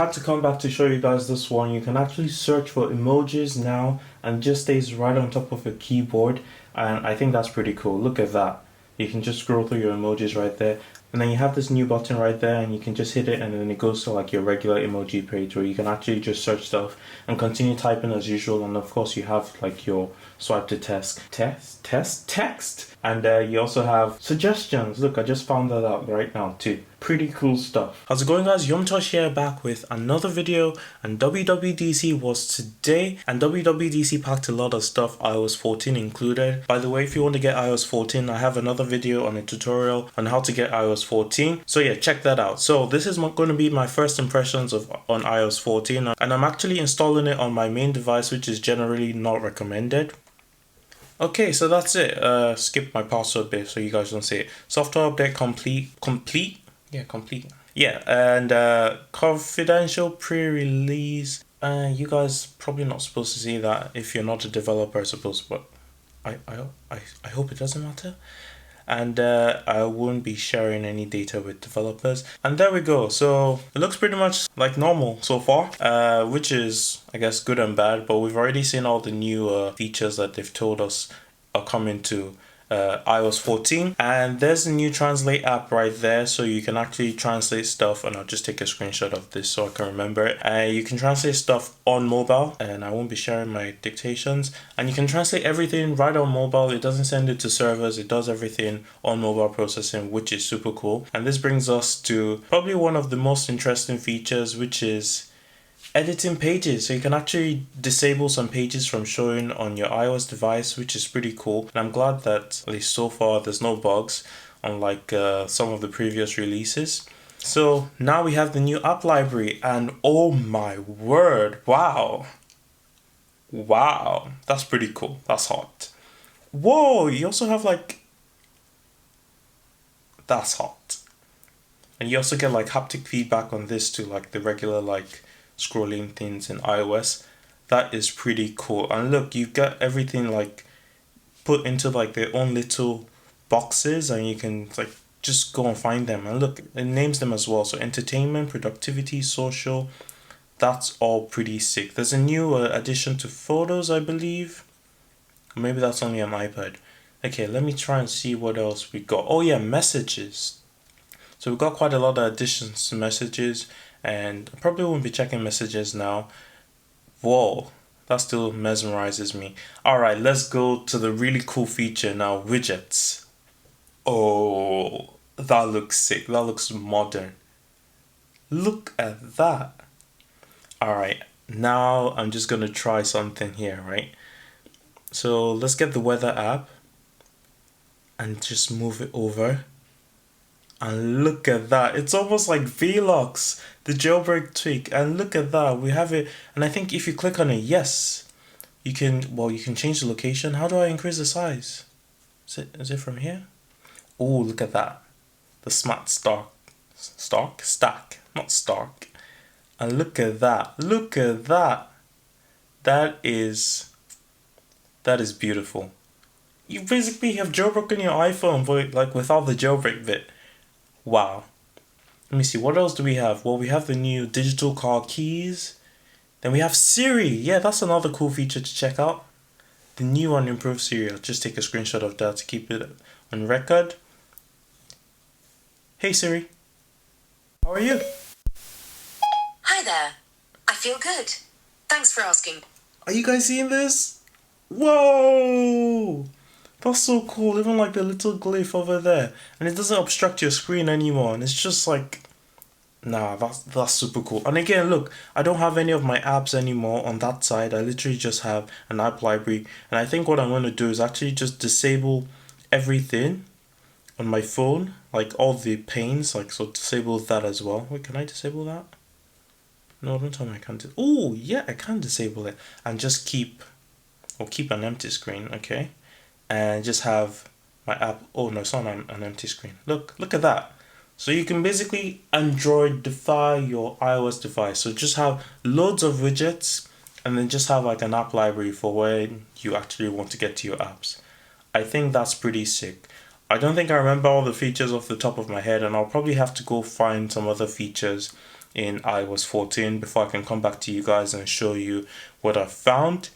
had to come back to show you guys this one. You can actually search for emojis now and it just stays right on top of your keyboard, and I think that's pretty cool. Look at that. You can just scroll through your emojis right there, and then you have this new button right there and you can just hit it and then it goes to like your regular emoji page where you can actually just search stuff and continue typing as usual. And of course you have like your swipe to text, and you also have suggestions. Look, I just found that out right now too. Pretty cool stuff. How's it going, guys? Yumtosh here, back with another video, and WWDC was today, and WWDC packed a lot of stuff, iOS 14 included. By the way, if you want to get iOS 14, I have another video on a tutorial on how to get iOS 14, so yeah, check that out. So this is going to be my first impressions on iOS 14, and I'm actually installing it on my main device, which is generally not recommended. Okay, so that's it. Skip my password bit so you guys don't see it. Software update complete. Yeah, and confidential pre-release. You guys probably not supposed to see that if you're not a developer, I suppose, but I hope it doesn't matter. And I won't be sharing any data with developers. And there we go. So it looks pretty much like normal so far, which is, I guess, good and bad. But we've already seen all the new features that they've told us are coming to iOS 14, and there's a new translate app right there, so you can actually translate stuff, and I'll just take a screenshot of this so I can remember it. You can translate stuff on mobile, and I won't be sharing my dictations, and you can translate everything right on mobile. It doesn't send it to servers, it does everything on mobile processing, which is super cool. And this brings us to probably one of the most interesting features, which is editing pages. So you can actually disable some pages from showing on your iOS device, which is pretty cool. And I'm glad that at least so far there's no bugs, unlike some of the previous releases. So now we have the new app library, and oh my word, wow, that's pretty cool. That's hot. Whoa, you also have like, that's hot. And you also get like haptic feedback on this too, like the regular like scrolling things in iOS. That is pretty cool. And look, you've got everything like put into like their own little boxes, and you can like just go and find them. And look, it names them as well. So entertainment, productivity, social, that's all pretty sick. There's a new addition to photos, I believe. Maybe that's only on iPad. Okay, let me try and see what else we got. Oh yeah, messages. So we've got quite a lot of additions to messages, and I probably won't be checking messages now. Whoa, that still mesmerizes me. Alright, let's go to the really cool feature now, widgets. Oh, that looks sick. That looks modern. Look at that. Alright, now I'm just gonna try something here, right? So let's get the weather app and just move it over. And look at that, it's almost like Vlogs, the jailbreak tweak. And look at that, we have it. And I think if you click on it, yes, you can change the location. How do I increase the size? Is it from here? Oh, look at that, the smart stack, not Stark. And look at that, that is beautiful. You basically have jailbroken your iPhone, but like without the jailbreak bit. Wow. Let me see, what else do we have? Well, we have the new digital car keys. Then we have Siri. Yeah, that's another cool feature to check out. The new and improved Siri. I'll just take a screenshot of that to keep it on record. Hey Siri. How are you? Hi there. I feel good. Thanks for asking. Are you guys seeing this? Whoa! That's so cool, even like the little glyph over there. And it doesn't obstruct your screen anymore. And it's just like, nah, that's super cool. And again, look, I don't have any of my apps anymore on that side. I literally just have an app library. And I think what I'm going to do is actually just disable everything on my phone. Like all the panes, like, so disable that as well. Wait, can I disable that? No, don't tell me I can't. Oh, yeah, I can disable it. And just keep an empty screen, okay? And just have my app. Oh no, it's not an empty screen. Look at that. So you can basically Androidify your iOS device. So just have loads of widgets, and then just have like an app library for when you actually want to get to your apps. I think that's pretty sick. I don't think I remember all the features off the top of my head, and I'll probably have to go find some other features in iOS 14 before I can come back to you guys and show you what I found.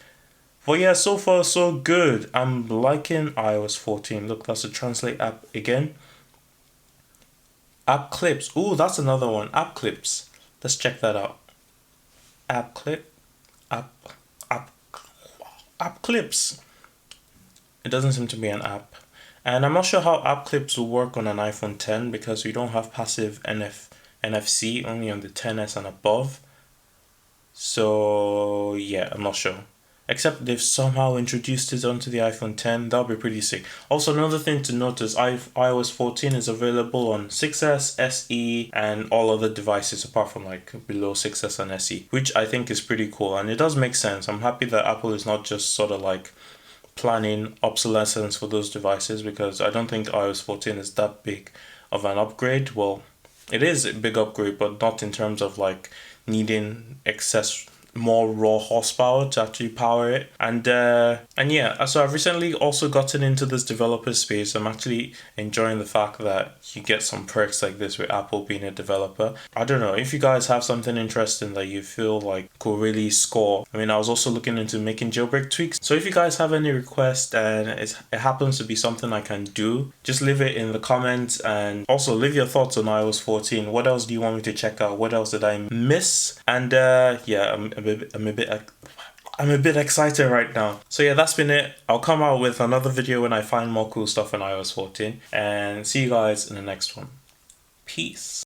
But yeah, so far so good. I'm liking iOS 14. Look, that's a translate app again. App clips. Ooh, that's another one. App clips. Let's check that out. App clip. App app app clips. It doesn't seem to be an app. And I'm not sure how app clips will work on an iPhone 10 because we don't have passive NFC, only on the 10s and above. So yeah, I'm not sure. Except they've somehow introduced it onto the iPhone 10. That'll be pretty sick. Also, another thing to notice, iOS 14 is available on 6S, SE, and all other devices apart from like below 6S and SE, which I think is pretty cool. And it does make sense. I'm happy that Apple is not just sort of like planning obsolescence for those devices, because I don't think iOS 14 is that big of an upgrade. Well, it is a big upgrade, but not in terms of like needing excess more raw horsepower to actually power it. And yeah, so I've recently also gotten into this developer space. I'm actually enjoying the fact that you get some perks like this with Apple being a developer. I don't know if you guys have something interesting that you feel like could really score. I mean, I was also looking into making jailbreak tweaks. So if you guys have any requests and it happens to be something I can do, just leave it in the comments, and also leave your thoughts on iOS 14. What else do you want me to check out? What else did I miss? And yeah, I'm a bit excited right now. So yeah, that's been it. I'll come out with another video when I find more cool stuff in iOS 14, and see you guys in the next one. Peace.